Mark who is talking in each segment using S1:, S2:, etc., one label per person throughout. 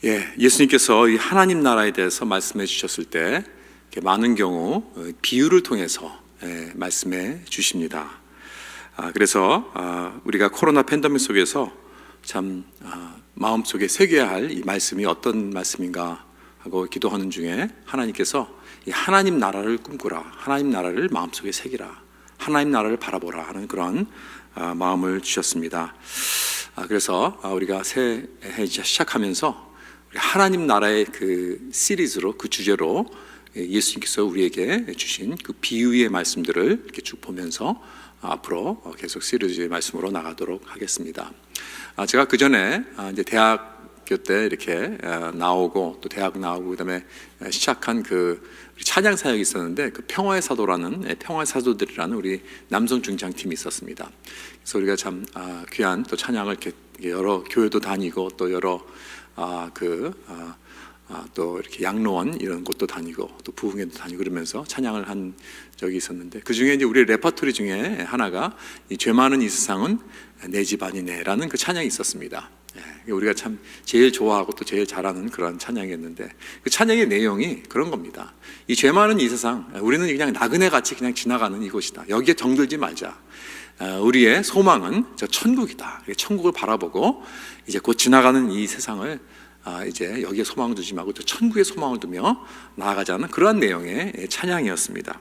S1: 예수님께서 이 하나님 나라에 대해서 말씀해 주셨을 때 많은 경우 비유를 통해서 말씀해 주십니다. 그래서 우리가 코로나 팬데믹 속에서 참 마음속에 새겨야 할 이 말씀이 어떤 말씀인가 하고 기도하는 중에 하나님께서 이 하나님 나라를 꿈꾸라, 하나님 나라를 마음속에 새기라, 하나님 나라를 바라보라 하는 그런 마음을 주셨습니다. 그래서 우리가 새해 시작하면서 하나님 나라의 그 시리즈로, 그 주제로 예수님께서 우리에게 주신 그 비유의 말씀들을 이렇게 쭉 보면서 앞으로 계속 시리즈의 말씀으로 나가도록 하겠습니다. 제가 그 전에 이제 대학교 때 이렇게 나오고 또 대학 나오고 그다음에 시작한 그 찬양 사역이 있었는데, 그 평화의 사도라는 평화의 사도들이라는 우리 남성 중창팀이 있었습니다. 그래서 우리가 참 귀한 또 찬양을 이렇게 여러 교회도 다니고 또 여러 또 이렇게 양로원 이런 곳도 다니고 또 부흥회도 다니고 그러면서 찬양을 한 적이 있었는데, 그 중에 이제 우리 레퍼토리 중에 하나가 이 죄 많은 이 세상은 내 집안이네라는 그 찬양이 있었습니다. 우리가 참 제일 좋아하고 또 제일 잘하는 그런 찬양이었는데, 그 찬양의 내용이 그런 겁니다. 이 죄 많은 이 세상, 우리는 그냥 나그네 같이 그냥 지나가는 이곳이다. 여기에 정들지 말자. 우리의 소망은 저 천국이다. 천국을 바라보고 이제 곧 지나가는 이 세상을 이제 여기에 소망을 두지 말고 또 천국에 소망을 두며 나아가자는 그러한 내용의 찬양이었습니다.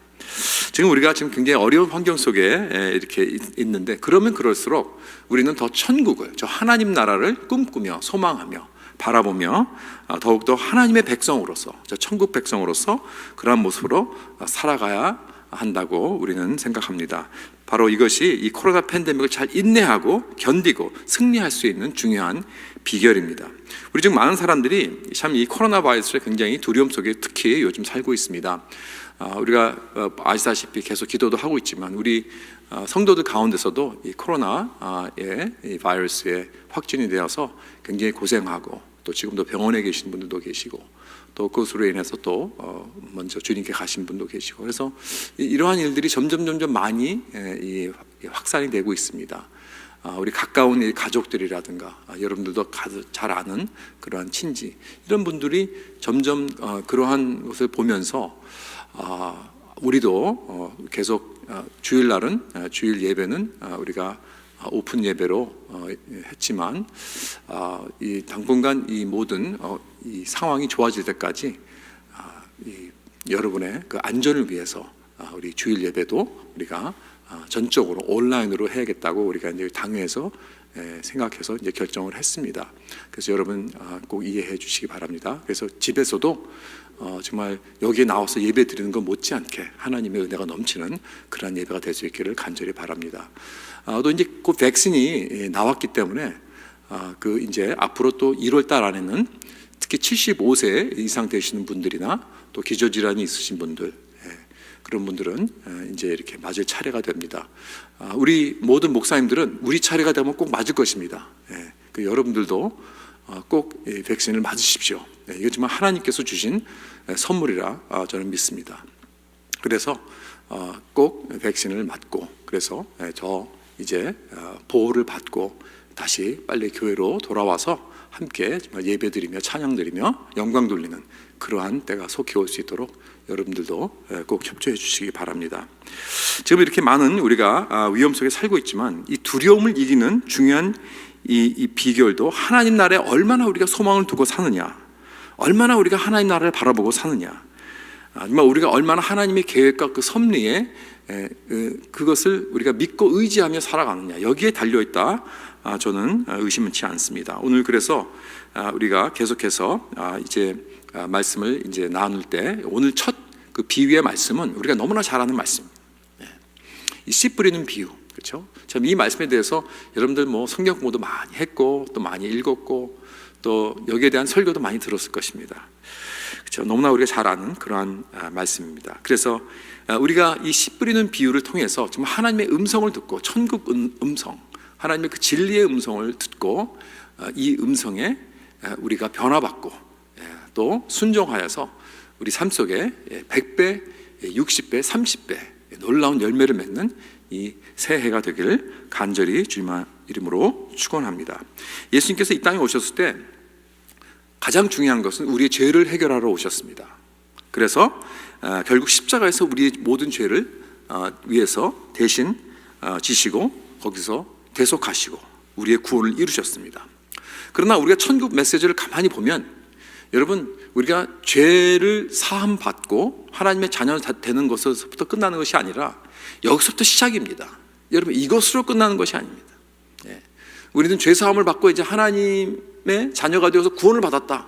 S1: 지금 우리가 지금 굉장히 어려운 환경 속에 이렇게 있는데, 그러면 그럴수록 우리는 더 천국을, 저 하나님 나라를 꿈꾸며 소망하며 바라보며 더욱더 하나님의 백성으로서, 저 천국 백성으로서 그러한 모습으로 살아가야 한다고 우리는 생각합니다. 바로 이것이 이 코로나 팬데믹을 잘 인내하고 견디고 승리할 수 있는 중요한 비결입니다. 우리 중 많은 사람들이 참 이 코로나 바이러스의 굉장히 두려움 속에 특히 요즘 살고 있습니다. 우리가 아시다시피 계속 기도도 하고 있지만 우리 성도들 가운데서도 이 코로나의 이 바이러스에 확진이 되어서 굉장히 고생하고, 또 지금도 병원에 계신 분들도 계시고, 또 그것으로 인해서 또 먼저 주님께 가신 분도 계시고, 그래서 이러한 일들이 점점 많이 확산이 되고 있습니다. 우리 가까운 가족들이라든가 여러분들도 잘 아는 그러한 친지, 이런 분들이 점점 그러한 것을 보면서 우리도 계속 주일날은 주일 예배는 우리가 오픈 예배로 했지만 이 당분간 이 모든 이 상황이 좋아질 때까지 여러분의 그 안전을 위해서 우리 주일 예배도 우리가 전적으로 온라인으로 해야겠다고 우리가 이제 당회에서 생각해서 이제 결정을 했습니다. 그래서 여러분 꼭 이해해 주시기 바랍니다. 그래서 집에서도 정말 여기에 나와서 예배 드리는 것 못지않게 하나님의 은혜가 넘치는 그런 예배가 될 수 있기를 간절히 바랍니다. 또 이제 그 백신이 나왔기 때문에 그 이제 앞으로 또 1월 달 안에는 특히 75세 이상 되시는 분들이나 또 기저질환이 있으신 분들, 그런 분들은 이제 이렇게 맞을 차례가 됩니다. 우리 모든 목사님들은 우리 차례가 되면 꼭 맞을 것입니다. 그 여러분들도 꼭 백신을 맞으십시오. 이거 정말 하나님께서 주신 선물이라 저는 믿습니다. 그래서 꼭 백신을 맞고, 그래서 저 이제 보호를 받고 다시 빨리 교회로 돌아와서 함께 정말 예배드리며 찬양드리며 영광 돌리는 그러한 때가 속히 올 수 있도록 여러분들도 꼭 협조해 주시기 바랍니다. 지금 이렇게 많은 우리가 위험 속에 살고 있지만 이 두려움을 이기는 중요한 이 비결도 하나님 나라에 얼마나 우리가 소망을 두고 사느냐, 얼마나 우리가 하나님 나라를 바라보고 사느냐, 정말 우리가 얼마나 하나님의 계획과 그 섭리에 그것을 우리가 믿고 의지하며 살아가느냐, 여기에 달려있다 저는 의심치 않습니다. 오늘 그래서 우리가 계속해서 이제 말씀을 이제 나눌 때 오늘 첫 그 비유의 말씀은 우리가 너무나 잘 아는 말씀입니다. 이 씨 뿌리는 비유, 그렇죠? 참 이 말씀에 대해서 여러분들 뭐 성경 공부도 많이 했고 또 많이 읽었고 또 여기에 대한 설교도 많이 들었을 것입니다. 그렇죠? 너무나 우리가 잘 아는 그러한 말씀입니다. 그래서 우리가 이 씨 뿌리는 비유를 통해서 정말 하나님의 음성을 듣고, 천국 음성, 하나님의 그 진리의 음성을 듣고 이 음성에 우리가 변화받고 또 순종하여서 우리 삶 속에 100배, 60배, 30배 놀라운 열매를 맺는 이 새해가 되기를 간절히 주님 이름으로 축원합니다. 예수님께서 이 땅에 오셨을 때 가장 중요한 것은 우리의 죄를 해결하러 오셨습니다. 그래서 결국 십자가에서 우리의 모든 죄를 위해서 대신 지시고 거기서 대속하시고 우리의 구원을 이루셨습니다. 그러나 우리가 천국 메시지를 가만히 보면 여러분, 우리가 죄를 사함 받고 하나님의 자녀 되는 것에서부터 끝나는 것이 아니라 여기서부터 시작입니다. 여러분, 이것으로 끝나는 것이 아닙니다. 우리는 죄 사함을 받고 이제 하나님의 자녀가 되어서 구원을 받았다,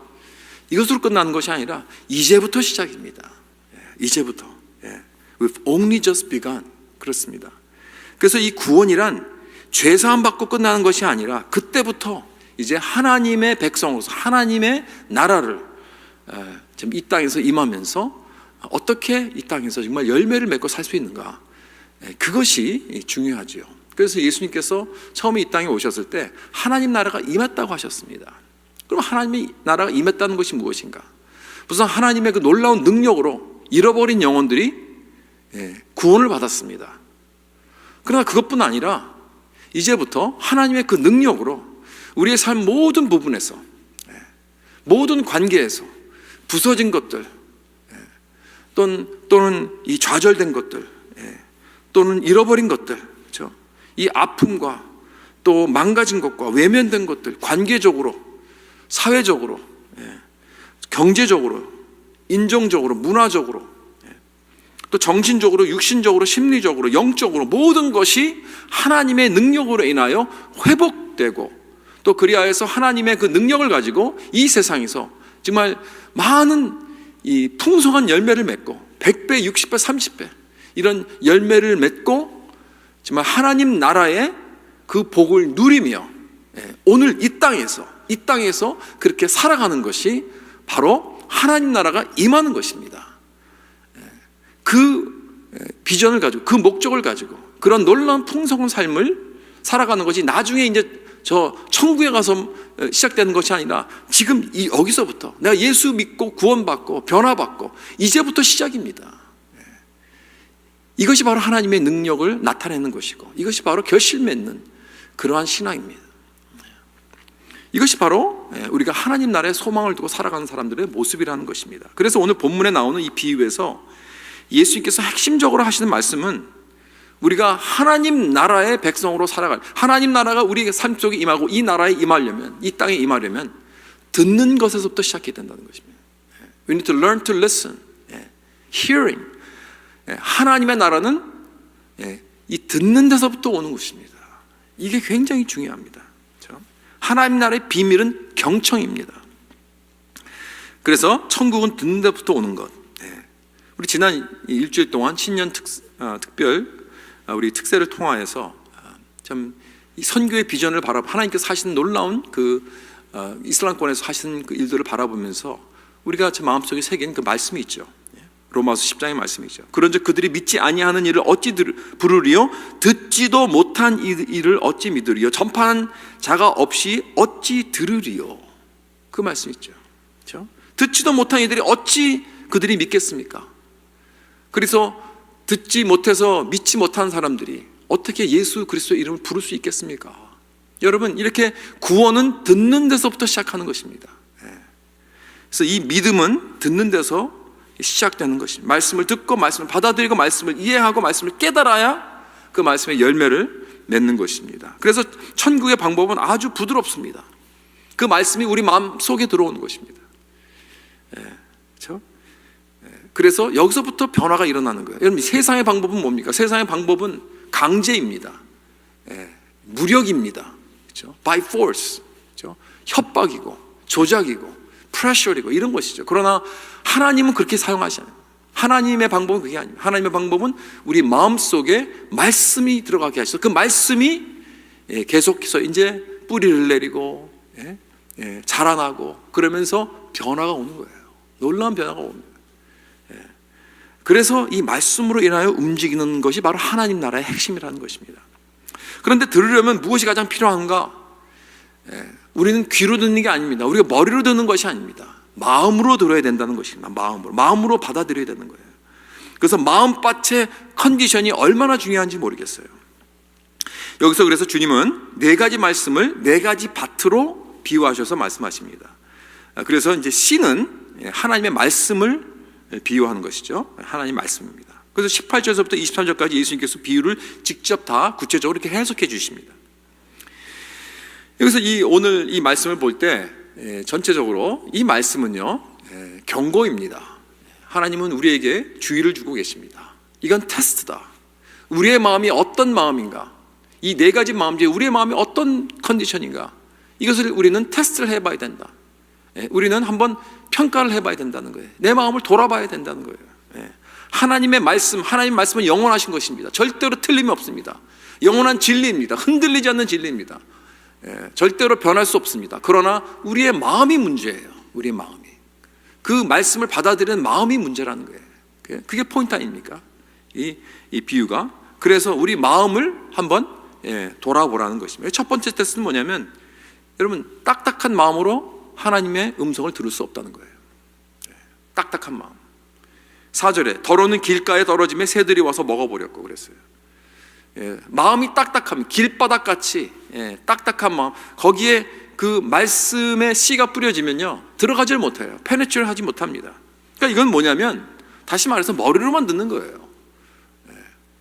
S1: 이것으로 끝나는 것이 아니라 이제부터 시작입니다. 이제부터. We've only just begun. 그렇습니다. 그래서 이 구원이란 죄 사함 받고 끝나는 것이 아니라 그때부터 이제 하나님의 백성으로서 하나님의 나라를 지금 이 땅에서 임하면서 어떻게 이 땅에서 정말 열매를 맺고 살 수 있는가, 그것이 중요하지요. 그래서 예수님께서 처음에 이 땅에 오셨을 때 하나님 나라가 임했다고 하셨습니다. 그럼 하나님의 나라가 임했다는 것이 무엇인가? 무슨 하나님의 그 놀라운 능력으로 잃어버린 영혼들이 구원을 받았습니다. 그러나 그것뿐 아니라 이제부터 하나님의 그 능력으로 우리의 삶 모든 부분에서, 모든 관계에서 부서진 것들, 또는 이 좌절된 것들, 또는 잃어버린 것들, 그렇죠? 이 아픔과 또 망가진 것과 외면된 것들, 관계적으로, 사회적으로, 경제적으로, 인종적으로, 문화적으로, 또 정신적으로, 육신적으로, 심리적으로, 영적으로 모든 것이 하나님의 능력으로 인하여 회복되고, 또 그리하여서 하나님의 그 능력을 가지고 이 세상에서 정말 많은 이 풍성한 열매를 맺고 100배, 60배, 30배 이런 열매를 맺고 정말 하나님 나라의 그 복을 누리며 오늘 이 땅에서 그렇게 살아가는 것이 바로 하나님 나라가 임하는 것입니다. 그 비전을 가지고, 그 목적을 가지고 그런 놀라운 풍성한 삶을 살아가는 것이 나중에 이제 저 천국에 가서 시작되는 것이 아니라 지금 여기서부터 내가 예수 믿고 구원받고 변화받고 이제부터 시작입니다. 이것이 바로 하나님의 능력을 나타내는 것이고, 이것이 바로 결실 맺는 그러한 신앙입니다. 이것이 바로 우리가 하나님 나라의 소망을 두고 살아가는 사람들의 모습이라는 것입니다. 그래서 오늘 본문에 나오는 이 비유에서 예수님께서 핵심적으로 하시는 말씀은 우리가 하나님 나라의 백성으로 살아갈, 하나님 나라가 우리의 삶 속에 임하고 이 나라에 임하려면, 이 땅에 임하려면 듣는 것에서부터 시작해야 된다는 것입니다. We need to learn to listen. Hearing. 하나님의 나라는 이 듣는 데서부터 오는 것입니다. 이게 굉장히 중요합니다. 그렇죠? 하나님 나라의 비밀은 경청입니다. 그래서 천국은 듣는 데부터 오는 것. 우리 지난 일주일 동안 신년 특별 우리 특세를 통하여서 참 이 선교의 비전을 하나님께서 하시는 놀라운 그 이슬람권에서 하시는 그 일들을 바라보면서 우리가 제 마음속에 새긴 그 말씀이 있죠. 로마서 10장의 말씀이죠. 그런즉 그들이 믿지 아니하는 일을 어찌 부르리요? 듣지도 못한 일을 어찌 믿으리요? 전파하는 자가 없이 어찌 들으리요? 그 말씀 있죠. 그렇죠? 듣지도 못한 이들이 어찌 그들이 믿겠습니까? 그래서 듣지 못해서 믿지 못한 사람들이 어떻게 예수 그리스도의 이름을 부를 수 있겠습니까? 여러분, 이렇게 구원은 듣는 데서부터 시작하는 것입니다. 그래서 이 믿음은 듣는 데서 시작되는 것입니다. 말씀을 듣고 말씀을 받아들이고 말씀을 이해하고 말씀을 깨달아야 그 말씀의 열매를 맺는 것입니다. 그래서 천국의 방법은 아주 부드럽습니다. 그 말씀이 우리 마음 속에 들어오는 것입니다. 그렇죠? 그래서 여기서부터 변화가 일어나는 거예요. 여러분, 세상의 방법은 뭡니까? 세상의 방법은 강제입니다. 무력입니다. 그렇죠? By force. 그렇죠? 협박이고 조작이고 프레셔리고 이런 것이죠. 그러나 하나님은 그렇게 사용하지 않아요. 하나님의 방법은 그게 아닙니다. 하나님의 방법은 우리 마음속에 말씀이 들어가게 하셔서 그 말씀이 계속해서 이제 뿌리를 내리고 자라나고 그러면서 변화가 오는 거예요. 놀라운 변화가 옵니다. 그래서 이 말씀으로 인하여 움직이는 것이 바로 하나님 나라의 핵심이라는 것입니다. 그런데 들으려면 무엇이 가장 필요한가? 우리는 귀로 듣는 게 아닙니다. 우리가 머리로 듣는 것이 아닙니다. 마음으로 들어야 된다는 것입니다. 마음으로 받아들여야 되는 거예요. 그래서 마음밭의 컨디션이 얼마나 중요한지 모르겠어요. 여기서 그래서 주님은 네 가지 말씀을 네 가지 밭으로 비유하셔서 말씀하십니다. 그래서 이제 씨는 하나님의 말씀을 비유하는 것이죠. 하나님의 말씀입니다. 그래서 18절에서부터 23절까지 예수님께서 비유를 직접 다 구체적으로 이렇게 해석해 주십니다. 여기서 오늘 이 말씀을 볼 때 전체적으로 이 말씀은요, 경고입니다. 하나님은 우리에게 주의를 주고 계십니다. 이건 테스트다. 우리의 마음이 어떤 마음인가, 이 네 가지 마음 중에 우리의 마음이 어떤 컨디션인가, 이것을 우리는 테스트를 해봐야 된다. 우리는 한번 평가를 해봐야 된다는 거예요. 내 마음을 돌아봐야 된다는 거예요. 하나님의 말씀, 하나님 말씀은 영원하신 것입니다. 절대로 틀림이 없습니다. 영원한 진리입니다. 흔들리지 않는 진리입니다. 절대로 변할 수 없습니다. 그러나 우리의 마음이 문제예요. 우리의 마음이, 그 말씀을 받아들이는 마음이 문제라는 거예요. 그게 포인트 아닙니까? 이 비유가. 그래서 우리 마음을 한번 돌아보라는 것입니다. 첫 번째 테스트는 뭐냐면, 여러분, 딱딱한 마음으로 하나님의 음성을 들을 수 없다는 거예요. 딱딱한 마음. 4절에 더러는 길가에 떨어짐에 새들이 와서 먹어버렸고 그랬어요. 마음이 딱딱함, 길바닥같이 딱딱한 마음, 거기에 그 말씀의 씨가 뿌려지면요, 들어가질 못해요. 페네트를 하지 못합니다. 그러니까 이건 뭐냐면, 다시 말해서 머리로만 듣는 거예요.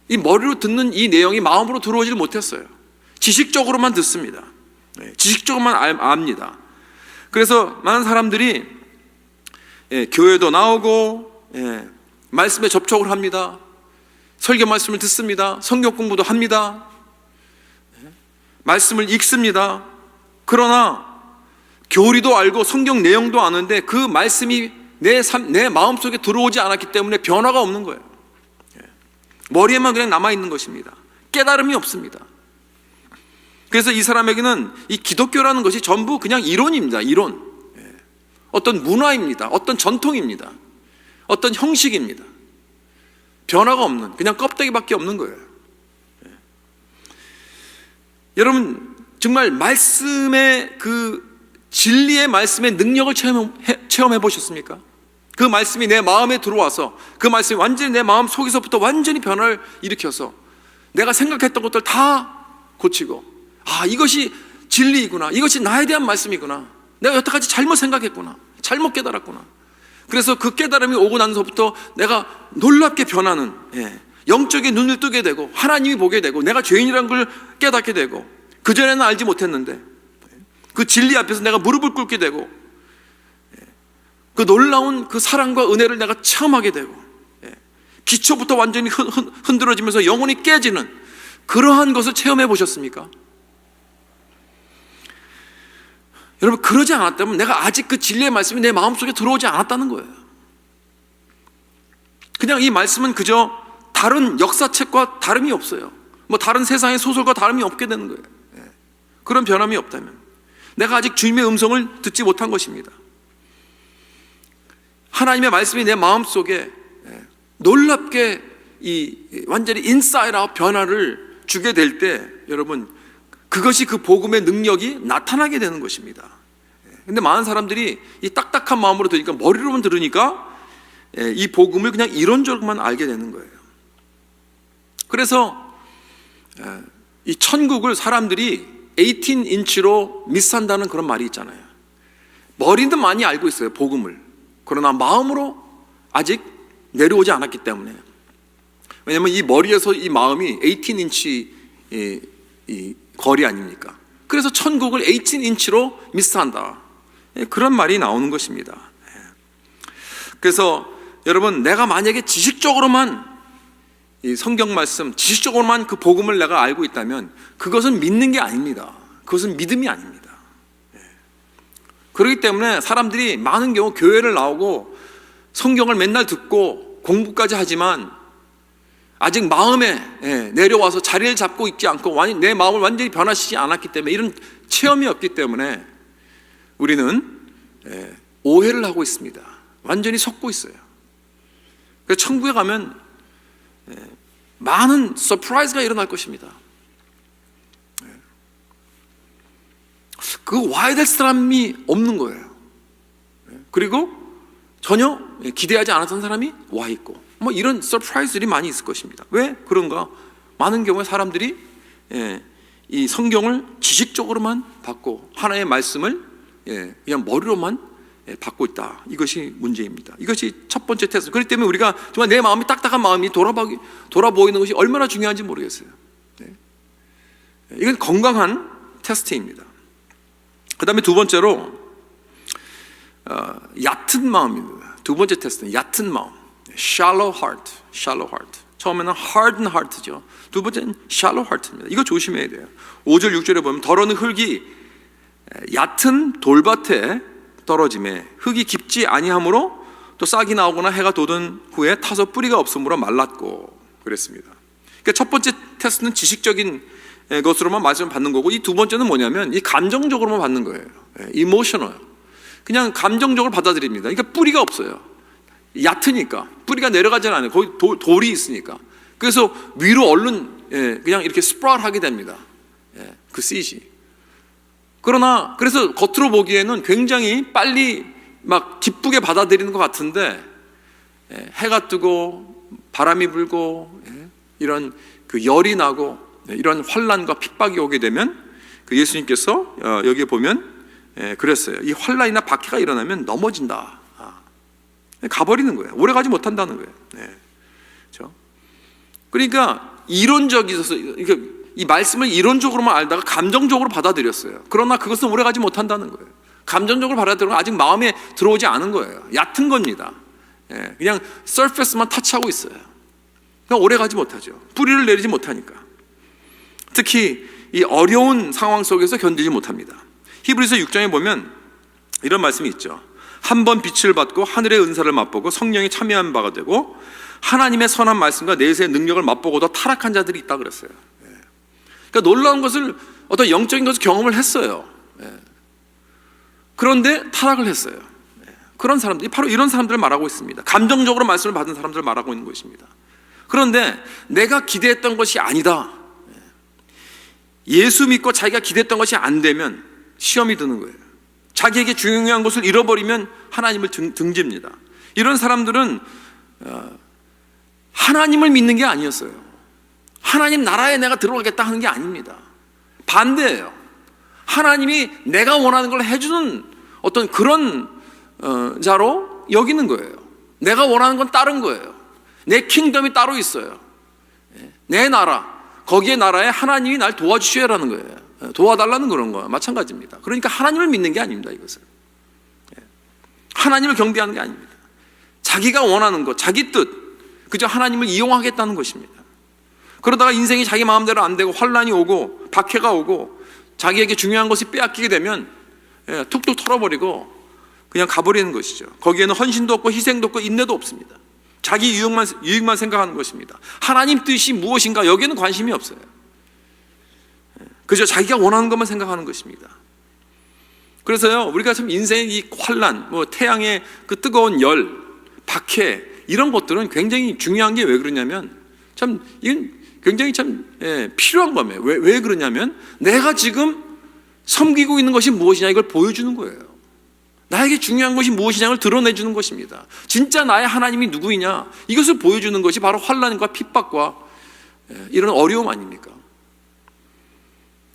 S1: 이 머리로 듣는 이 내용이 마음으로 들어오질 못했어요. 지식적으로만 듣습니다. 지식적으로만 압니다. 그래서 많은 사람들이 교회도 나오고 말씀에 접촉을 합니다. 설교 말씀을 듣습니다. 성경 공부도 합니다. 말씀을 읽습니다. 그러나 교리도 알고 성경 내용도 아는데 그 말씀이 내 마음속에 들어오지 않았기 때문에 변화가 없는 거예요. 머리에만 그냥 남아있는 것입니다. 깨달음이 없습니다. 그래서 이 사람에게는 이 기독교라는 것이 전부 그냥 이론입니다. 이론. 어떤 문화입니다. 어떤 전통입니다. 어떤 형식입니다. 변화가 없는, 그냥 껍데기밖에 없는 거예요. 여러분, 정말 말씀의 그 진리의 말씀의 능력을 체험해 보셨습니까? 그 말씀이 내 마음에 들어와서 그 말씀이 완전히 내 마음 속에서부터 완전히 변화를 일으켜서 내가 생각했던 것들 다 고치고, 아, 이것이 진리이구나, 이것이 나에 대한 말씀이구나, 내가 여태까지 잘못 생각했구나, 잘못 깨달았구나. 그래서 그 깨달음이 오고 나서부터 내가 놀랍게 변하는, 영적인 눈을 뜨게 되고 하나님이 보게 되고 내가 죄인이라는 걸 깨닫게 되고, 그전에는 알지 못했는데 그 진리 앞에서 내가 무릎을 꿇게 되고, 그 놀라운 그 사랑과 은혜를 내가 체험하게 되고, 기초부터 완전히 흔들어지면서 영혼이 깨지는 그러한 것을 체험해 보셨습니까? 여러분, 그러지 않았다면 내가 아직 그 진리의 말씀이 내 마음속에 들어오지 않았다는 거예요. 그냥 이 말씀은 그저 다른 역사책과 다름이 없어요. 뭐 다른 세상의 소설과 다름이 없게 되는 거예요. 그런 변함이 없다면 내가 아직 주님의 음성을 듣지 못한 것입니다. 하나님의 말씀이 내 마음속에 놀랍게 완전히 인사이드 아웃 변화를 주게 될 때, 여러분, 그것이 그 복음의 능력이 나타나게 되는 것입니다. 근데 많은 사람들이 이 딱딱한 마음으로 들으니까, 머리로만 들으니까 이 복음을 그냥 이론적으로만 알게 되는 거예요. 그래서 이 천국을 사람들이 18인치로 미스한다는 그런 말이 있잖아요. 머리는 많이 알고 있어요, 복음을. 그러나 마음으로 아직 내려오지 않았기 때문에. 왜냐하면 이 머리에서 이 마음이 18인치 이 거리 아닙니까? 그래서 천국을 18인치로 미스한다, 그런 말이 나오는 것입니다. 그래서 여러분, 내가 만약에 지식적으로만 이 성경 말씀, 지식적으로만 그 복음을 내가 알고 있다면 그것은 믿는 게 아닙니다. 그것은 믿음이 아닙니다. 그렇기 때문에 사람들이 많은 경우 교회를 나오고 성경을 맨날 듣고 공부까지 하지만 아직 마음에 내려와서 자리를 잡고 있지 않고 내 마음을 완전히 변화시키지 않았기 때문에, 이런 체험이 없기 때문에 우리는 오해를 하고 있습니다. 완전히 속고 있어요. 그래서 천국에 가면 많은 서프라이즈가 일어날 것입니다. 그거 와야 될 사람이 없는 거예요. 그리고 전혀 기대하지 않았던 사람이 와 있고, 뭐 이런 서프라이즈들이 많이 있을 것입니다. 왜 그런가? 많은 경우에 사람들이 이 성경을 지식적으로만 받고 하나의 말씀을 그냥 머리로만
S2: 받고 있다. 이것이 문제입니다. 이것이 첫 번째 테스트. 그렇기 때문에 우리가 정말 내 마음이 딱딱한 마음이 돌아보이는 것이 얼마나 중요한지 모르겠어요. 이건 건강한 테스트입니다. 그 다음에 두 번째로 얕은 마음입니다. 두 번째 테스트는 얕은 마음, shallow heart. 처음에는 hardened heart죠. 두 번째는 shallow heart입니다. 이거 조심해야 돼요. 5절 6절에 보면 더러는 흙이 얕은 돌밭에 떨어짐에 흙이 깊지 아니하므로 또 싹이 나오거나 해가 돋은 후에 타서 뿌리가 없으므로 말랐고 그랬습니다. 그러니까 첫 번째 테스트는 지식적인 것으로만 말씀을 받는 거고, 이 두 번째는 뭐냐면 이 감정적으로만 받는 거예요. 이모셔널. 그냥 감정적으로 받아들입니다. 그러니까 뿌리가 없어요. 얕으니까 뿌리가 내려가지는 않아요. 거기 돌이 있으니까. 그래서 위로 얼른 그냥 이렇게 스프라웃하게 됩니다. 그 씨앗이. 그러나 그래서 겉으로 보기에는 굉장히 빨리 막 기쁘게 받아들이는 것 같은데 해가 뜨고 바람이 불고 이런 그 열이 나고 이런 환난과 핍박이 오게 되면 그 예수님께서 여기에 보면 그랬어요. 이 환난이나 박해가 일어나면 넘어진다. 가버리는 거예요. 오래 가지 못한다는 거예요. 그렇죠? 그러니까 이론적이어서 이 말씀을 이론적으로만 알다가 감정적으로 받아들였어요. 그러나 그것은 오래 가지 못한다는 거예요. 감정적으로 받아들이면 아직 마음에 들어오지 않은 거예요. 얕은 겁니다. 그냥 서페스만 터치하고 있어요. 그냥 오래 가지 못하죠. 뿌리를 내리지 못하니까. 특히 이 어려운 상황 속에서 견디지 못합니다. 히브리서 6장에 보면 이런 말씀이 있죠. 한 번 빛을 받고 하늘의 은사를 맛보고 성령이 참여한 바가 되고 하나님의 선한 말씀과 내세의 능력을 맛보고도 타락한 자들이 있다 그랬어요. 그러니까 놀라운 것을, 어떤 영적인 것을 경험을 했어요. 그런데 타락을 했어요. 그런 사람들이 바로 이런 사람들을 말하고 있습니다. 감정적으로 말씀을 받은 사람들을 말하고 있는 것입니다. 그런데 내가 기대했던 것이 아니다, 예수 믿고 자기가 기대했던 것이 안 되면 시험이 드는 거예요. 자기에게 중요한 것을 잃어버리면 하나님을 등집니다. 이런 사람들은 하나님을 믿는 게 아니었어요. 하나님 나라에 내가 들어가겠다 하는 게 아닙니다. 반대예요. 하나님이 내가 원하는 걸 해주는 어떤 그런 자로 여기는 거예요. 내가 원하는 건 다른 거예요. 내 킹덤이 따로 있어요. 내 나라, 거기에 나라에 하나님이 날 도와주셔야라는 거예요. 도와달라는 그런 거예요. 마찬가지입니다. 그러니까 하나님을 믿는 게 아닙니다. 이것은 하나님을 경배하는 게 아닙니다. 자기가 원하는 것, 자기 뜻, 그저 하나님을 이용하겠다는 것입니다. 그러다가 인생이 자기 마음대로 안 되고 환난이 오고 박해가 오고 자기에게 중요한 것이 빼앗기게 되면 툭툭 털어버리고 그냥 가버리는 것이죠. 거기에는 헌신도 없고 희생도 없고 인내도 없습니다. 자기 유익만 생각하는 것입니다. 하나님 뜻이 무엇인가 여기에는 관심이 없어요. 그저 자기가 원하는 것만 생각하는 것입니다. 그래서요, 우리가 참 인생의 이 환난, 태양의 그 뜨거운 열, 박해, 이런 것들은 굉장히 중요한 게 왜 그러냐면 참 이건 굉장히 참 필요한 거예요. 왜 그러냐면 내가 지금 섬기고 있는 것이 무엇이냐 이걸 보여주는 거예요. 나에게 중요한 것이 무엇이냐를 드러내주는 것입니다. 진짜 나의 하나님이 누구이냐 이것을 보여주는 것이 바로 환난과 핍박과 이런 어려움 아닙니까?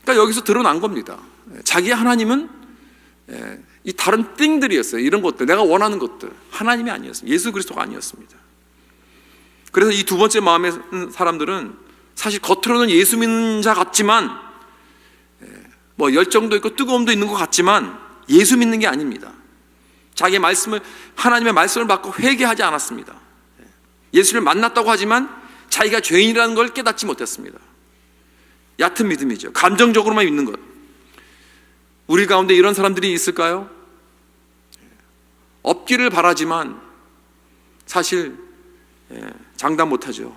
S2: 그러니까 여기서 드러난 겁니다. 자기의 하나님은 이 다른 띵들이었어요. 이런 것들, 내가 원하는 것들, 하나님이 아니었습니다. 예수 그리스도가 아니었습니다. 그래서 이 두 번째 마음의 사람들은 사실 겉으로는 예수 믿는 자 같지만 열정도 있고 뜨거움도 있는 것 같지만 예수 믿는 게 아닙니다. 자기의 말씀을, 하나님의 말씀을 받고 회개하지 않았습니다. 예수를 만났다고 하지만 자기가 죄인이라는 걸 깨닫지 못했습니다. 얕은 믿음이죠. 감정적으로만 믿는 것. 우리 가운데 이런 사람들이 있을까요? 없기를 바라지만 사실 장담 못하죠.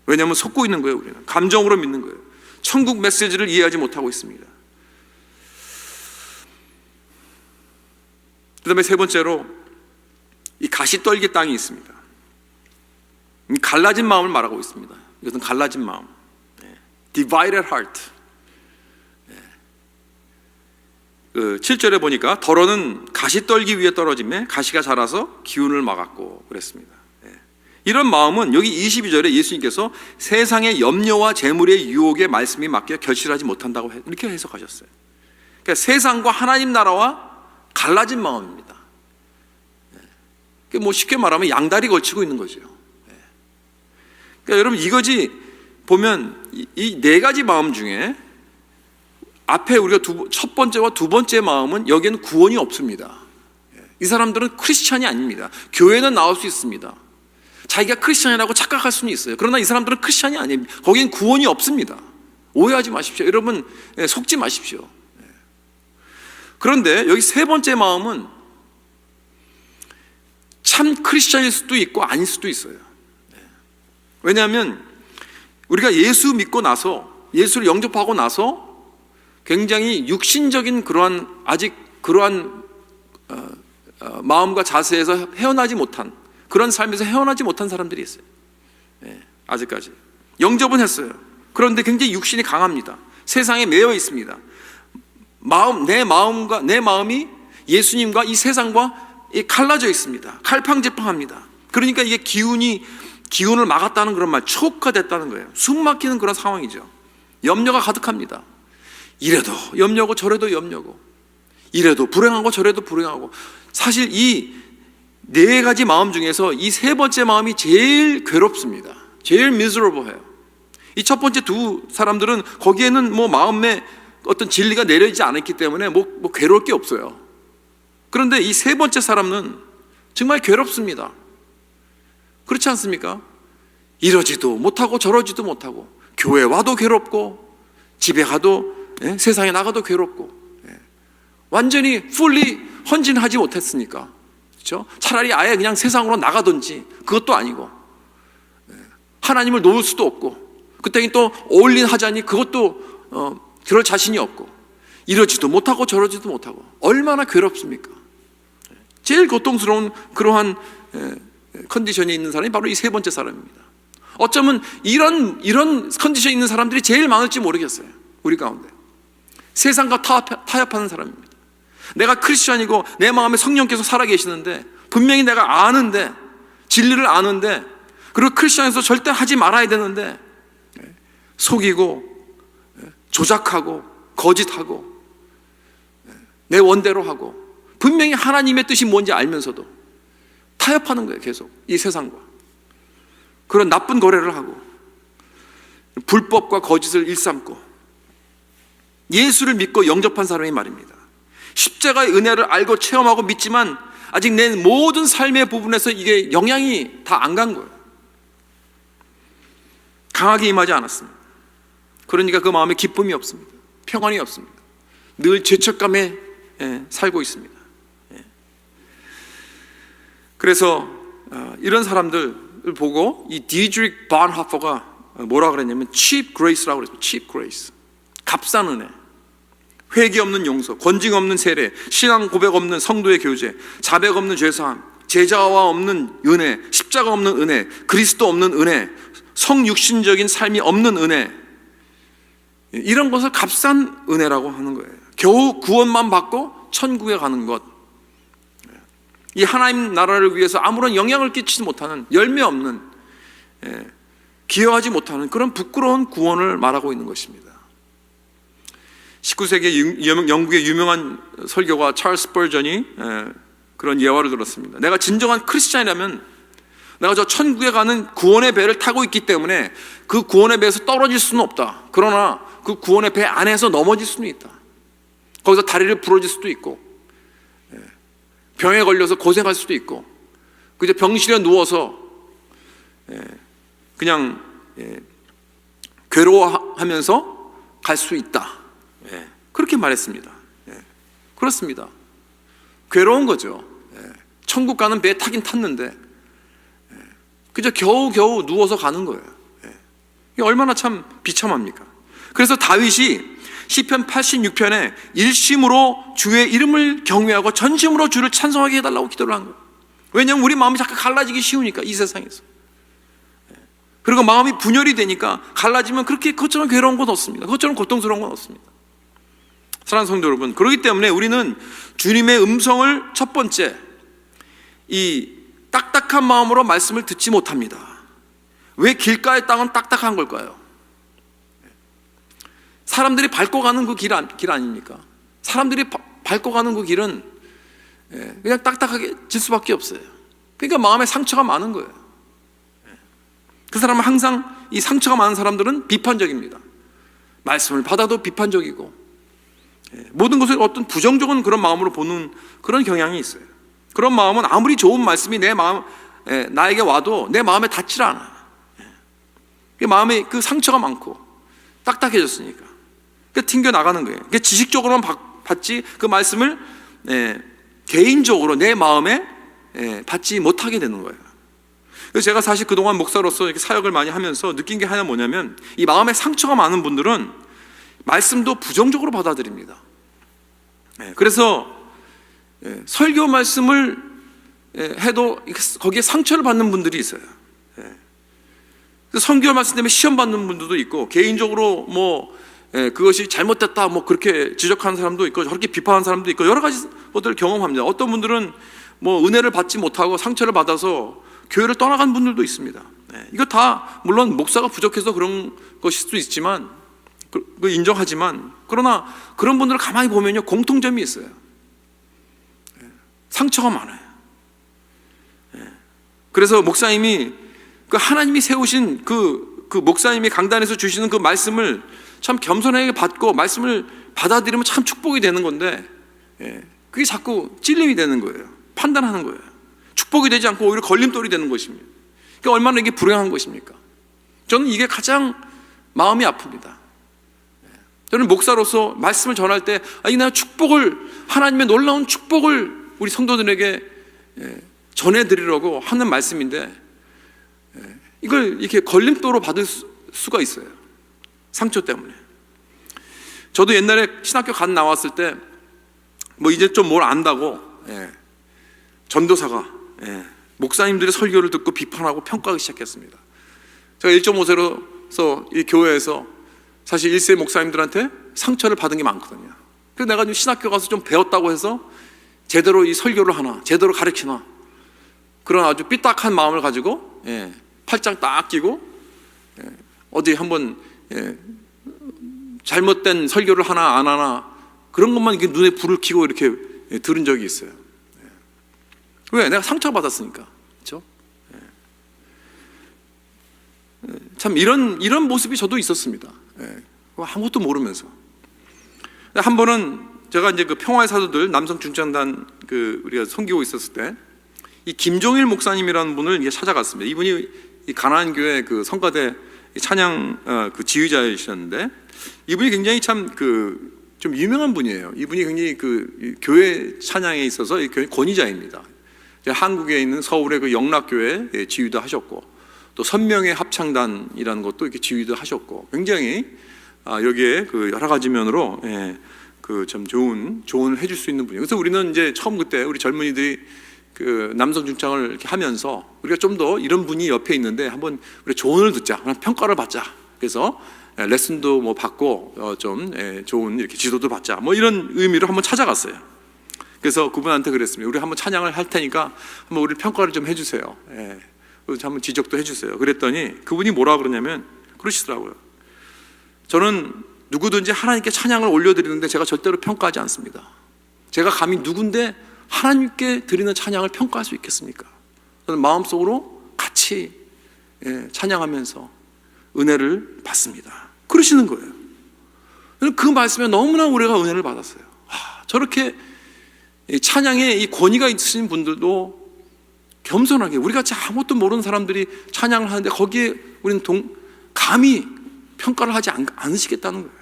S2: 왜냐하면 속고 있는 거예요. 우리는 감정으로 믿는 거예요. 천국 메시지를 이해하지 못하고 있습니다. 그 다음에 세 번째로 이 가시떨기 땅이 있습니다. 갈라진 마음을 말하고 있습니다. 이것은 갈라진 마음, divided heart. 7절에 보니까 더러는 가시떨기 위에 떨어짐에 가시가 자라서 기운을 막았고 그랬습니다. 이런 마음은 여기 22절에 예수님께서 세상의 염려와 재물의 유혹에 말씀이 맡겨 결실하지 못한다고 이렇게 해석하셨어요. 그러니까 세상과 하나님 나라와 갈라진 마음입니다. 뭐 쉽게 말하면 양다리 걸치고 있는 거죠. 그러니까 여러분 이거지 보면 이 네 가지 마음 중에 앞에 우리가 첫 번째와 두 번째 마음은 여기에는 구원이 없습니다. 이 사람들은 크리스찬이 아닙니다. 교회는 나올 수 있습니다. 자기가 크리스찬이라고 착각할 수는 있어요. 그러나 이 사람들은 크리스찬이 아닙니다. 거기엔 구원이 없습니다. 오해하지 마십시오. 여러분 속지 마십시오. 그런데 여기 세 번째 마음은 참 크리스찬일 수도 있고 아닐 수도 있어요. 왜냐하면 우리가 예수 믿고 나서, 예수를 영접하고 나서 굉장히 육신적인 그러한 마음과 자세에서 헤어나지 못한, 그런 삶에서 헤어나지 못한 사람들이 있어요. 아직까지 영접은 했어요. 그런데 굉장히 육신이 강합니다. 세상에 매여 있습니다. 내 마음이 예수님과 이 세상과 갈라져 있습니다. 갈팡질팡합니다. 그러니까 이게 기운을 막았다는 그런 말, 초크됐다는 거예요. 숨 막히는 그런 상황이죠. 염려가 가득합니다. 이래도 염려고 저래도 염려고, 이래도 불행하고 저래도 불행하고. 사실 이 네 가지 마음 중에서 이 세 번째 마음이 제일 괴롭습니다. 제일 miserable해요. 이 첫 번째 두 사람들은 거기에는 뭐 마음에 어떤 진리가 내려지지 않았기 때문에 뭐 괴로울 게 없어요. 그런데 이 세 번째 사람은 정말 괴롭습니다. 그렇지 않습니까? 이러지도 못하고 저러지도 못하고, 교회 와도 괴롭고, 집에 가도, 세상에 나가도 괴롭고, 완전히 fully 헌신하지 못했으니까, 그렇죠? 차라리 아예 그냥 세상으로 나가든지, 그것도 아니고, 하나님을 놓을 수도 없고, 그때는 또 올인 하자니 그것도 그럴 자신이 없고, 이러지도 못하고 저러지도 못하고, 얼마나 괴롭습니까? 제일 고통스러운 그러한 컨디션이 있는 사람이 바로 이 세 번째 사람입니다. 어쩌면 이런 컨디션이 있는 사람들이 제일 많을지 모르겠어요. 우리 가운데 세상과 타협하는 사람입니다. 내가 크리스천이고 내 마음에 성령께서 살아계시는데, 분명히 내가 아는데, 진리를 아는데, 그리고 크리스천에서 절대 하지 말아야 되는데 속이고 조작하고 거짓하고 내 원대로 하고, 분명히 하나님의 뜻이 뭔지 알면서도 타협하는 거예요. 계속 이 세상과 그런 나쁜 거래를 하고 불법과 거짓을 일삼고, 예수를 믿고 영접한 사람이 말입니다. 십자가의 은혜를 알고 체험하고 믿지만 아직 내 모든 삶의 부분에서 이게 영향이 다 안 간 거예요. 강하게 임하지 않았습니다. 그러니까 그 마음에 기쁨이 없습니다. 평안이 없습니다. 늘 죄책감에 살고 있습니다. 그래서 이런 사람들을 보고 이 디드릭 본호퍼가 뭐라 그랬냐면 cheap grace라고 그랬어요. cheap grace, 값싼 은혜, 회개 없는 용서, 권징 없는 세례, 신앙 고백 없는 성도의 교제, 자백 없는 죄사함, 제자와 없는 은혜, 십자가 없는 은혜, 그리스도 없는 은혜, 성육신적인 삶이 없는 은혜, 이런 것을 값싼 은혜라고 하는 거예요. 겨우 구원만 받고 천국에 가는 것, 이 하나님 나라를 위해서 아무런 영향을 끼치지 못하는, 열매 없는, 기여하지 못하는 그런 부끄러운 구원을 말하고 있는 것입니다. 19세기 영국의 유명한 설교가 찰스 스펄전이 그런 예화를 들었습니다. 내가 진정한 크리스찬이라면 내가 저 천국에 가는 구원의 배를 타고 있기 때문에 그 구원의 배에서 떨어질 수는 없다. 그러나 그 구원의 배 안에서 넘어질 수는 있다. 거기서 다리를 부러질 수도 있고, 병에 걸려서 고생할 수도 있고, 그저 병실에 누워서 그냥 괴로워하면서 갈 수 있다. 그렇게 말했습니다. 그렇습니다. 괴로운 거죠. 천국 가는 배에 타긴 탔는데 그저 겨우겨우 누워서 가는 거예요. 이게 얼마나 참 비참합니까? 그래서 다윗이 시편 86편에 일심으로 주의 이름을 경외하고 전심으로 주를 찬송하게 해달라고 기도를 한 거예요. 왜냐하면 우리 마음이 자꾸 갈라지기 쉬우니까, 이 세상에서. 그리고 마음이 분열이 되니까, 갈라지면 그렇게 그것처럼 괴로운 건 없습니다. 그것처럼 고통스러운 건 없습니다. 사랑하는 성도 여러분, 그렇기 때문에 우리는 주님의 음성을 첫 번째, 이 딱딱한 마음으로 말씀을 듣지 못합니다. 왜 길가의 땅은 딱딱한 걸까요? 사람들이 밟고 가는 그 길 아닙니까? 사람들이 밟고 가는 그 길은 그냥 딱딱하게 질 수밖에 없어요. 그러니까 마음에 상처가 많은 거예요. 그 사람은 항상 이 상처가 많은 사람들은 비판적입니다. 말씀을 받아도 비판적이고 모든 것을 어떤 부정적인 그런 마음으로 보는 그런 경향이 있어요. 그런 마음은 아무리 좋은 말씀이 내 마음 나에게 와도 내 마음에 닿질 않아. 그 마음에 그 상처가 많고 딱딱해졌으니까 그 튕겨 나가는 거예요. 그 지식적으로만 받지 그 말씀을 개인적으로 내 마음에 받지 못하게 되는 거예요. 그래서 제가 사실 그동안 목사로서 이렇게 사역을 많이 하면서 느낀 게 하나 뭐냐면 이 마음에 상처가 많은 분들은 말씀도 부정적으로 받아들입니다. 그래서 설교 말씀을 해도 거기에 상처를 받는 분들이 있어요. 설교 말씀 때문에 시험 받는 분들도 있고 개인적으로 뭐 그것이 잘못됐다 뭐 그렇게 지적하는 사람도 있고 저렇게 비판하는 사람도 있고 여러 가지 것들을 경험합니다. 어떤 분들은 뭐 은혜를 받지 못하고 상처를 받아서 교회를 떠나간 분들도 있습니다. 이거 다 물론 목사가 부족해서 그런 것일 수도 있지만 인정하지만 그러나 그런 분들을 가만히 보면요 공통점이 있어요. 상처가 많아요. 그래서 목사님이 그 하나님이 세우신 그 목사님이 강단에서 주시는 그 말씀을 참 겸손하게 받고 말씀을 받아들이면 참 축복이 되는 건데 그게 자꾸 찔림이 되는 거예요. 판단하는 거예요. 축복이 되지 않고 오히려 걸림돌이 되는 것입니다. 그러니까 얼마나 이게 불행한 것입니까? 저는 이게 가장 마음이 아픕니다. 저는 목사로서 말씀을 전할 때 나 축복을 하나님의 놀라운 축복을 우리 성도들에게 전해드리려고 하는 말씀인데 이걸 이렇게 걸림돌로 받을 수가 있어요. 상처 때문에. 저도 옛날에 신학교 갓 나왔을 때 뭐 이제 좀 뭘 안다고 전도사가 목사님들의 설교를 듣고 비판하고 평가하기 시작했습니다. 제가 1.5세로서 이 교회에서 사실 1세 목사님들한테 상처를 받은 게 많거든요. 그래서 내가 좀 신학교 가서 좀 배웠다고 해서 제대로 이 설교를 하나 제대로 가르치나 그런 아주 삐딱한 마음을 가지고 팔짱 딱 끼고 어디 한번 잘못된 설교를 하나 안 하나 그런 것만 이렇게 눈에 불을 켜고 이렇게 들은 적이 있어요. 왜? 내가 상처받았으니까. 그렇죠? 참 이런 모습이 저도 있었습니다. 아무것도 모르면서. 한 번은 제가 이제 그 평화의 사도들 남성 중창단 우리가 섬기고 있었을 때 이 김종일 목사님이라는 분을 이제 찾아갔습니다. 이분이 이 가나안 교회 그 성가대 찬양 그 지휘자이셨는데 이분이 굉장히 참 좀 유명한 분이에요. 이분이 굉장히 그 교회 찬양에 있어서 교회 권위자입니다. 한국에 있는 서울의 그 영락교회 지휘도 하셨고 또 선명의 합창단이라는 것도 이렇게 지휘도 하셨고 굉장히 여기에 그 여러 가지 면으로 그 참 좋은 조언을 해줄 수 있는 분이에요. 그래서 우리는 이제 처음 그때 우리 젊은이들이 그 남성 중창을 이렇게 하면서 우리가 좀 더 이런 분이 옆에 있는데 한번 우리 조언을 듣자, 평가를 받자. 그래서 레슨도 뭐 받고 좀 좋은 이렇게 지도도 받자. 뭐 이런 의미로 한번 찾아갔어요. 그래서 그분한테 그랬습니다. 우리 한번 찬양을 할 테니까 한번 우리 평가를 좀 해주세요. 한번 지적도 해주세요. 그랬더니 그분이 뭐라 그러냐면 그러시더라고요. 저는 누구든지 하나님께 찬양을 올려드리는데 제가 절대로 평가하지 않습니다. 제가 감히 누군데 하나님께 드리는 찬양을 평가할 수 있겠습니까? 저는 마음속으로 같이 찬양하면서 은혜를 받습니다. 그러시는 거예요. 그 말씀에 너무나 우리가 은혜를 받았어요. 저렇게 찬양에 이 권위가 있으신 분들도 겸손하게 우리같이 아무것도 모르는 사람들이 찬양을 하는데 거기에 우리는 감히 평가를 하지 않으시겠다는 거예요.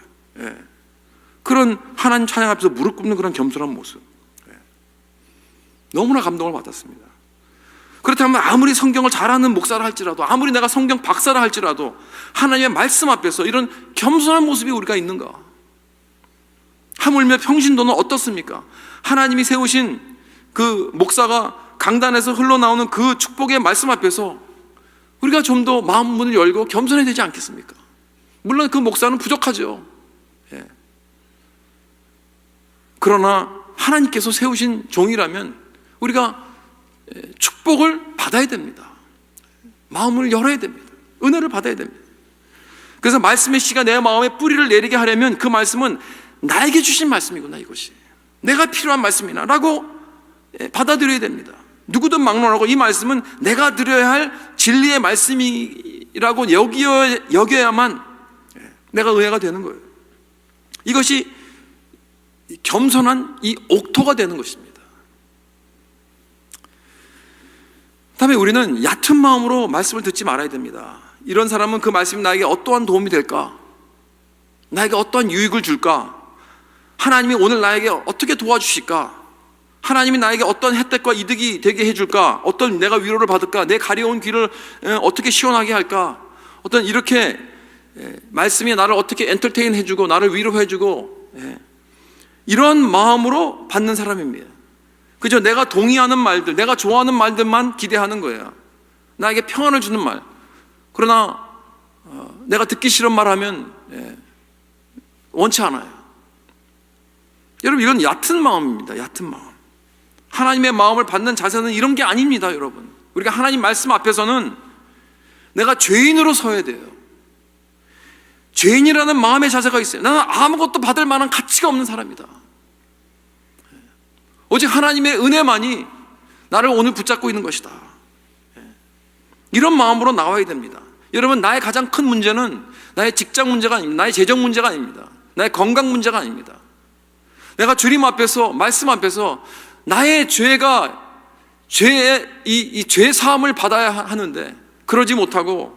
S2: 그런 하나님 찬양 앞에서 무릎 꿇는 그런 겸손한 모습 너무나 감동을 받았습니다. 그렇다면 아무리 성경을 잘하는 목사를 할지라도 아무리 내가 성경 박사를 할지라도 하나님의 말씀 앞에서 이런 겸손한 모습이 우리가 있는가? 하물며 평신도는 어떻습니까? 하나님이 세우신 그 목사가 강단에서 흘러나오는 그 축복의 말씀 앞에서 우리가 좀 더 마음 문을 열고 겸손해야 되지 않겠습니까? 물론 그 목사는 부족하죠. 그러나 하나님께서 세우신 종이라면 우리가 축복을 받아야 됩니다. 마음을 열어야 됩니다. 은혜를 받아야 됩니다. 그래서 말씀의 씨가 내 마음에 뿌리를 내리게 하려면 그 말씀은 나에게 주신 말씀이구나, 이것이 내가 필요한 말씀이나 라고 받아들여야 됩니다. 누구든 막론하고 이 말씀은 내가 드려야 할 진리의 말씀이라고 여겨야만 내가 의뢰가 되는 거예요. 이것이 겸손한 이 옥토가 되는 것입니다. 다음에 우리는 얕은 마음으로 말씀을 듣지 말아야 됩니다. 이런 사람은 그 말씀이 나에게 어떠한 도움이 될까? 나에게 어떠한 유익을 줄까? 하나님이 오늘 나에게 어떻게 도와주실까? 하나님이 나에게 어떤 혜택과 이득이 되게 해줄까? 어떤 내가 위로를 받을까? 내 가려운 귀를 어떻게 시원하게 할까? 어떤 이렇게 말씀이 나를 어떻게 엔터테인 해주고 나를 위로해주고 이런 마음으로 받는 사람입니다. 그죠? 내가 동의하는 말들, 내가 좋아하는 말들만 기대하는 거예요. 나에게 평안을 주는 말. 그러나 내가 듣기 싫은 말하면 원치 않아요. 여러분, 이건 얕은 마음입니다. 얕은 마음. 하나님의 마음을 받는 자세는 이런 게 아닙니다, 여러분. 우리가 하나님 말씀 앞에서는 내가 죄인으로 서야 돼요. 죄인이라는 마음의 자세가 있어요. 나는 아무것도 받을 만한 가치가 없는 사람이다. 오직 하나님의 은혜만이 나를 오늘 붙잡고 있는 것이다. 이런 마음으로 나와야 됩니다. 여러분, 나의 가장 큰 문제는 나의 직장 문제가 아닙니다. 나의 재정 문제가 아닙니다. 나의 건강 문제가 아닙니다. 내가 주님 앞에서, 말씀 앞에서 나의 죄의 사함을 받아야 하는데 그러지 못하고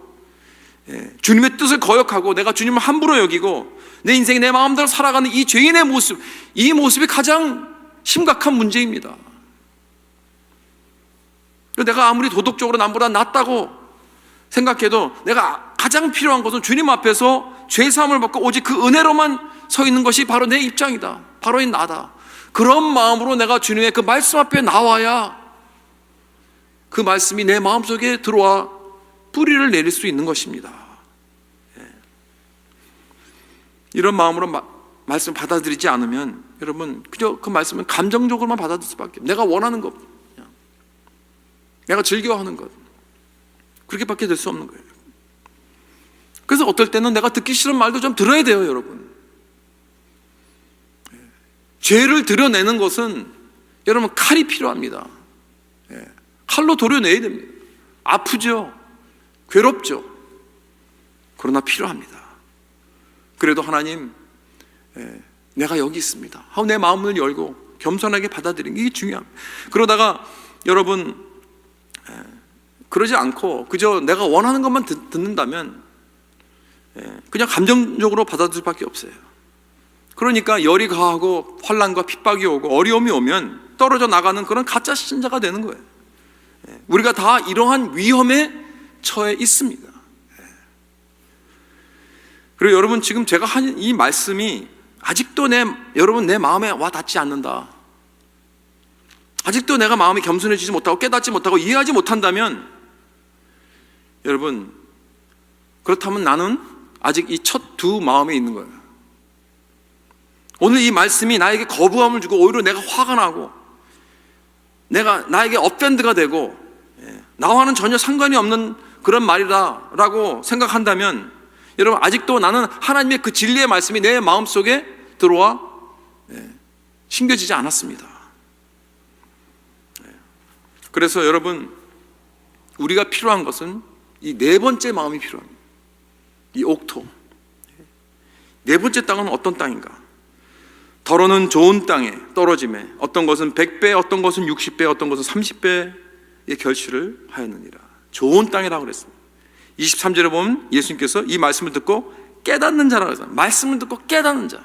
S2: 주님의 뜻을 거역하고 내가 주님을 함부로 여기고 내 인생이 내 마음대로 살아가는 이 죄인의 모습, 이 모습이 가장 심각한 문제입니다. 내가 아무리 도덕적으로 남보다 낫다고 생각해도 내가 가장 필요한 것은 주님 앞에서 죄사함을 받고 오직 그 은혜로만 서 있는 것이 바로 내 입장이다. 바로 이 나다. 그런 마음으로 내가 주님의 그 말씀 앞에 나와야 그 말씀이 내 마음속에 들어와 뿌리를 내릴 수 있는 것입니다. 이런 마음으로 말씀 받아들이지 않으면 여러분 그저 그 말씀은 감정적으로만 받아들일 수밖에 없어요. 내가 원하는 것, 내가 즐겨하는 것, 그렇게밖에 될 수 없는 거예요. 그래서 어떨 때는 내가 듣기 싫은 말도 좀 들어야 돼요, 여러분. 죄를 드러내는 것은 여러분 칼이 필요합니다. 칼로 도려내야 됩니다. 아프죠, 괴롭죠. 그러나 필요합니다. 그래도 하나님, 내가 여기 있습니다 하고 내 마음을 열고 겸손하게 받아들이는 게 중요합니다. 그러다가 여러분 그러지 않고 그저 내가 원하는 것만 듣는다면 그냥 감정적으로 받아들일 수밖에 없어요. 그러니까 열이 가하고 환난과 핍박이 오고 어려움이 오면 떨어져 나가는 그런 가짜 신자가 되는 거예요. 우리가 다 이러한 위험에 처해 있습니다. 그리고 여러분, 지금 제가 한 이 말씀이 아직도 여러분 내 마음에 와 닿지 않는다, 아직도 내가 마음이 겸손해지지 못하고 깨닫지 못하고 이해하지 못한다면 여러분, 그렇다면 나는 아직 이 첫 두 마음에 있는 거예요. 오늘 이 말씀이 나에게 거부감을 주고 오히려 내가 화가 나고 나에게 업밴드가 되고 나와는 전혀 상관이 없는 그런 말이다라고 생각한다면 여러분, 아직도 나는 하나님의 그 진리의 말씀이 내 마음속에 들어와 심겨지지 않았습니다. 그래서 여러분, 우리가 필요한 것은 이 네 번째 마음이 필요합니다. 이 옥토. 네 번째 땅은 어떤 땅인가? 더러는 좋은 땅에 떨어짐에 어떤 것은 100배, 어떤 것은 60배, 어떤 것은 30배의 결실을 하였느니라. 좋은 땅이라고 그랬습니다. 23절에 보면 예수님께서 이 말씀을 듣고 깨닫는 자라고 했어요. 말씀을 듣고 깨닫는 자.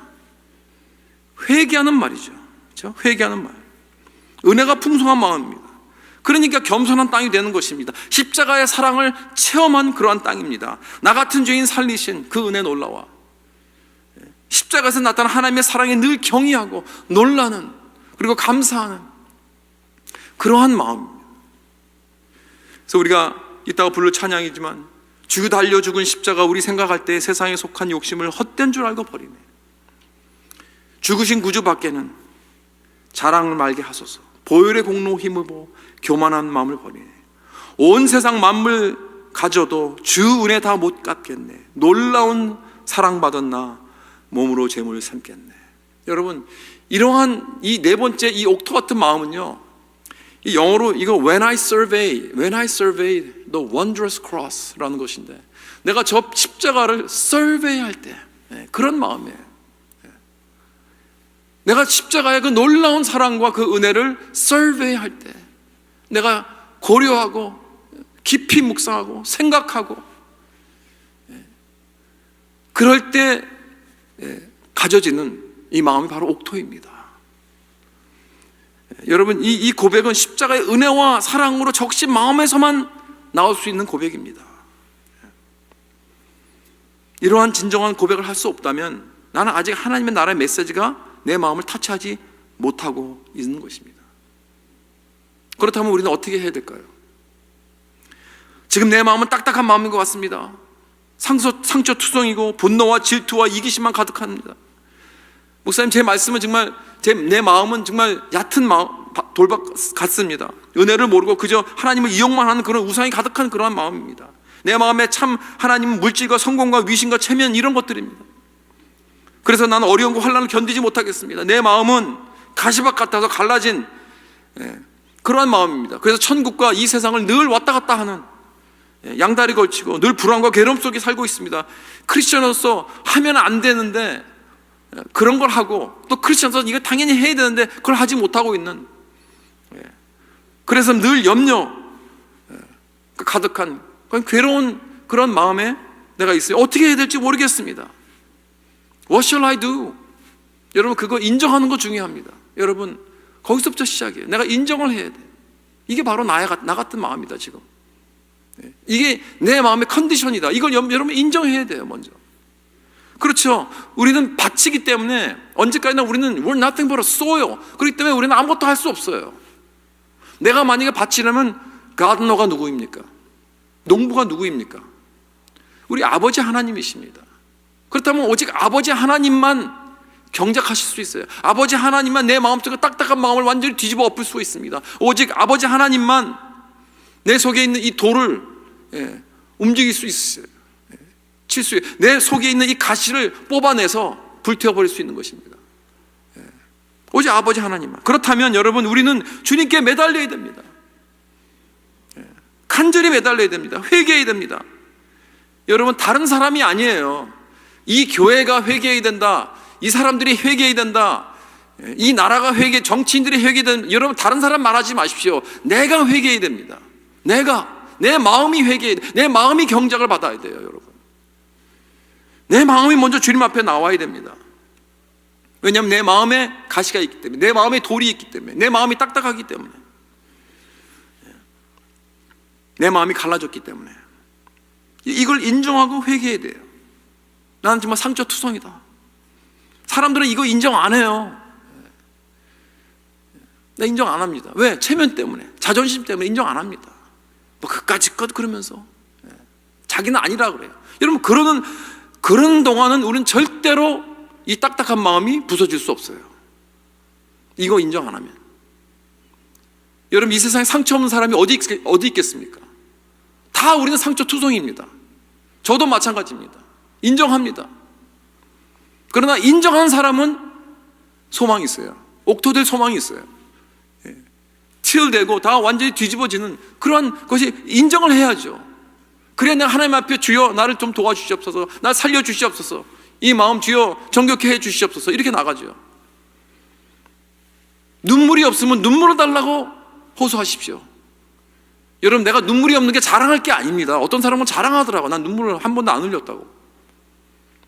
S2: 회개하는 말이죠. 그렇죠? 회개하는 말. 은혜가 풍성한 마음입니다. 그러니까 겸손한 땅이 되는 것입니다. 십자가의 사랑을 체험한 그러한 땅입니다. 나 같은 죄인 살리신 그 은혜 놀라와 십자가에서 나타난 하나님의 사랑에 늘 경외하고 놀라는, 그리고 감사하는 그러한 마음입니다. 그래서 우리가 이따가 부를 찬양이지만 주 달려 죽은 십자가, 우리 생각할 때 세상에 속한 욕심을 헛된 줄 알고 버리네. 죽으신 구주 밖에는 자랑을 말게 하소서. 보혈의 공로 힘으로 교만한 마음을 버리네. 온 세상 만물 가져도 주 은혜 다 못 갚겠네. 놀라운 사랑받은 나 몸으로 재물을 삼겠네. 여러분, 이러한 이 네 번째 이 옥토 같은 마음은요, 이 영어로 이거 when I survey the wondrous cross라는 것인데, 내가 저 십자가를 survey할 때 그런 마음이에요. 내가 십자가의 그 놀라운 사랑과 그 은혜를 survey할 때, 내가 고려하고 깊이 묵상하고 생각하고, 그럴 때 가져지는 이 마음이 바로 옥토입니다. 여러분, 이 고백은 십자가의 은혜와 사랑으로 적신 마음에서만 나올 수 있는 고백입니다. 이러한 진정한 고백을 할 수 없다면 나는 아직 하나님의 나라의 메시지가 내 마음을 타치하지 못하고 있는 것입니다. 그렇다면 우리는 어떻게 해야 될까요? 지금 내 마음은 딱딱한 마음인 것 같습니다. 상처투성이고 분노와 질투와 이기심만 가득합니다. 목사님, 제 말씀은 정말 내 마음은 정말 얕은 돌박 같습니다. 은혜를 모르고 그저 하나님을 이용만 하는 그런 우상이 가득한 그러한 마음입니다. 내 마음에 참 하나님은 물질과 성공과 위신과 체면, 이런 것들입니다. 그래서 나는 어려움과 환난을 견디지 못하겠습니다. 내 마음은 가시밭 같아서 갈라진 그러한 마음입니다. 그래서 천국과 이 세상을 늘 왔다 갔다 하는, 양다리 걸치고 늘 불안과 괴로움 속에 살고 있습니다. 크리스천으로서 하면 안 되는데 그런 걸 하고, 또 크리스천으로서 이거 당연히 해야 되는데 그걸 하지 못하고 있는, 그래서 늘 염려 가득한 괴로운 그런 마음에 내가 있어요. 어떻게 해야 될지 모르겠습니다. What shall I do? 여러분, 그거 인정하는 거 중요합니다. 여러분, 거기서부터 시작이에요. 내가 인정을 해야 돼. 이게 바로 나 같은 마음이다 지금. 이게 내 마음의 컨디션이다. 이걸 여러분 인정해야 돼요, 먼저. 그렇죠. 우리는 밭이기 때문에 언제까지나 우리는 we're nothing but a soil. 그렇기 때문에 우리는 아무것도 할 수 없어요. 내가 만약에 밭이라면 가드너가 누구입니까? 농부가 누구입니까? 우리 아버지 하나님이십니다. 그렇다면 오직 아버지 하나님만 경작하실 수 있어요. 아버지 하나님만 내 마음속에 딱딱한 마음을 완전히 뒤집어 엎을 수 있습니다. 오직 아버지 하나님만 내 속에 있는 이 돌을 움직일 수 있어요. 칠 수 있어요. 내 속에 있는 이 가시를 뽑아내서 불태워버릴 수 있는 것입니다. 오직 아버지 하나님만. 그렇다면 여러분, 우리는 주님께 매달려야 됩니다. 간절히 매달려야 됩니다. 회개해야 됩니다. 여러분, 다른 사람이 아니에요. 이 교회가 회개해야 된다, 이 사람들이 회개해야 된다, 이 나라가 정치인들이 회개해야 된다, 여러분 다른 사람 말하지 마십시오. 내가 회개해야 됩니다. 내 마음이 회개해야 돼. 내 마음이 경작을 받아야 돼요. 여러분, 내 마음이 먼저 주님 앞에 나와야 됩니다. 왜냐하면 내 마음에 가시가 있기 때문에, 내 마음에 돌이 있기 때문에, 내 마음이 딱딱하기 때문에, 내 마음이 갈라졌기 때문에 이걸 인정하고 회개해야 돼요. 나는 정말 상처투성이다. 사람들은 이거 인정 안 해요. 나 인정 안 합니다. 왜? 체면 때문에, 자존심 때문에 인정 안 합니다. 뭐 그까짓 것 그러면서 자기는 아니라 그래요. 여러분, 그런 동안은 우리는 절대로 이 딱딱한 마음이 부서질 수 없어요. 이거 인정 안 하면. 여러분, 이 세상에 상처 없는 사람이 어디 있겠습니까? 다 우리는 상처투성입니다. 저도 마찬가지입니다. 인정합니다. 그러나 인정하는 사람은 소망이 있어요. 옥토될 소망이 있어요. til되고 다 완전히 뒤집어지는 그런 것이 인정을 해야죠. 그래야 내가 하나님 앞에 주여 나를 좀 도와주시옵소서, 날 살려주시옵소서, 이 마음 주여 정결케 해주시옵소서, 이렇게 나가죠. 눈물이 없으면 눈물을 달라고 호소하십시오. 여러분, 내가 눈물이 없는 게 자랑할 게 아닙니다. 어떤 사람은 자랑하더라고. 난 눈물을 한 번도 안 흘렸다고.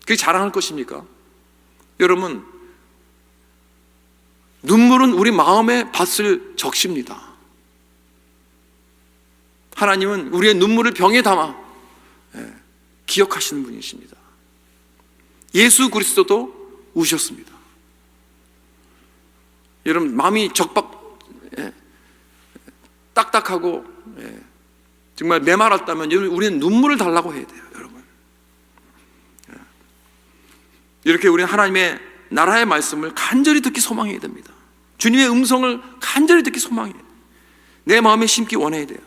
S2: 그게 자랑할 것입니까? 여러분, 눈물은 우리 마음의 밭을 적십니다. 하나님은 우리의 눈물을 병에 담아 기억하시는 분이십니다. 예수 그리스도도 우셨습니다. 여러분, 마음이 딱딱하고 정말 메말랐다면 우리는 눈물을 달라고 해야 돼요. 여러분, 이렇게 우리는 하나님의 나라의 말씀을 간절히 듣기 소망해야 됩니다. 주님의 음성을 간절히 듣기 소망해야 돼요. 내 마음에 심기 원해야 돼요.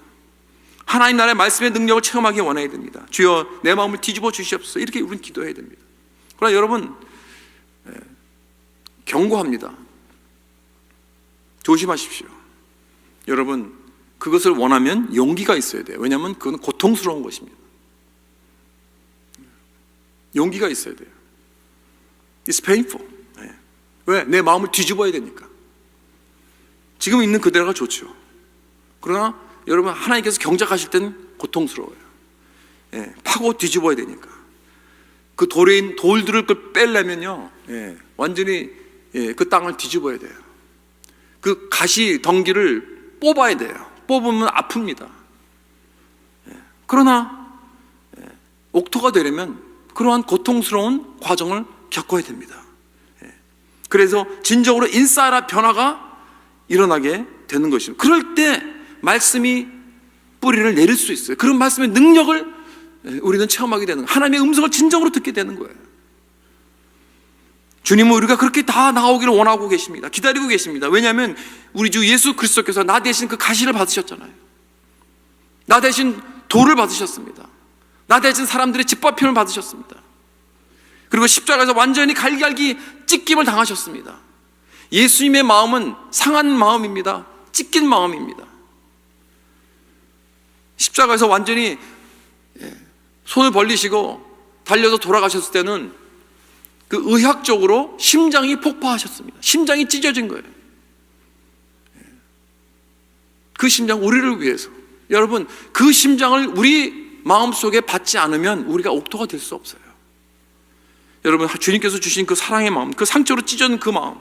S2: 하나님 나라의 말씀의 능력을 체험하기 원해야 됩니다. 주여 내 마음을 뒤집어 주시옵소서, 이렇게 우리는 기도해야 됩니다. 그러나 여러분, 경고합니다. 조심하십시오. 여러분, 그것을 원하면 용기가 있어야 돼요. 왜냐하면 그건 고통스러운 것입니다. 용기가 있어야 돼요. It's painful. 왜? 내 마음을 뒤집어야 되니까. 지금 있는 그대로가 좋죠. 그러나 여러분, 하나님께서 경작하실 때는 고통스러워요. 파고 뒤집어야 되니까. 그 돌들을 빼려면요, 완전히 그 땅을 뒤집어야 돼요. 그 가시 덩기를 뽑아야 돼요. 뽑으면 아픕니다. 그러나 옥토가 되려면 그러한 고통스러운 과정을 겪어야 됩니다. 그래서 진정으로 인사이드 변화가 일어나게 되는 것입니다. 그럴 때 말씀이 뿌리를 내릴 수 있어요. 그런 말씀의 능력을 우리는 체험하게 되는 거예요. 하나님의 음성을 진정으로 듣게 되는 거예요. 주님은 우리가 그렇게 다 나오기를 원하고 계십니다. 기다리고 계십니다. 왜냐하면 우리 주 예수 그리스도께서 나 대신 그 가시를 받으셨잖아요. 나 대신 돌을 받으셨습니다. 나 대신 사람들의 짓밟힘을 받으셨습니다. 그리고 십자가에서 완전히 갈기갈기 찢김을 당하셨습니다. 예수님의 마음은 상한 마음입니다. 찢긴 마음입니다. 십자가에서 완전히 손을 벌리시고 달려서 돌아가셨을 때는 그 의학적으로 심장이 폭파하셨습니다. 심장이 찢어진 거예요. 그 심장, 우리를 위해서. 여러분, 그 심장을 우리 마음속에 받지 않으면 우리가 옥토가 될 수 없어요. 여러분, 주님께서 주신 그 사랑의 마음, 그 상처로 찢어진 그 마음,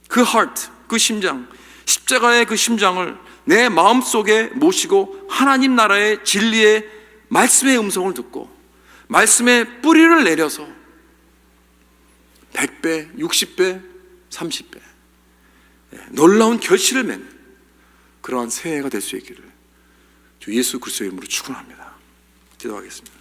S2: 그 heart, 그 심장, 십자가의 그 심장을 내 마음속에 모시고 하나님 나라의 진리의 말씀의 음성을 듣고 말씀의 뿌리를 내려서 100배, 60배, 30배 놀라운 결실을 맺는 그러한 새해가 될 수 있기를 주 예수 그리스도의 이름으로 축원합니다. 기도하겠습니다.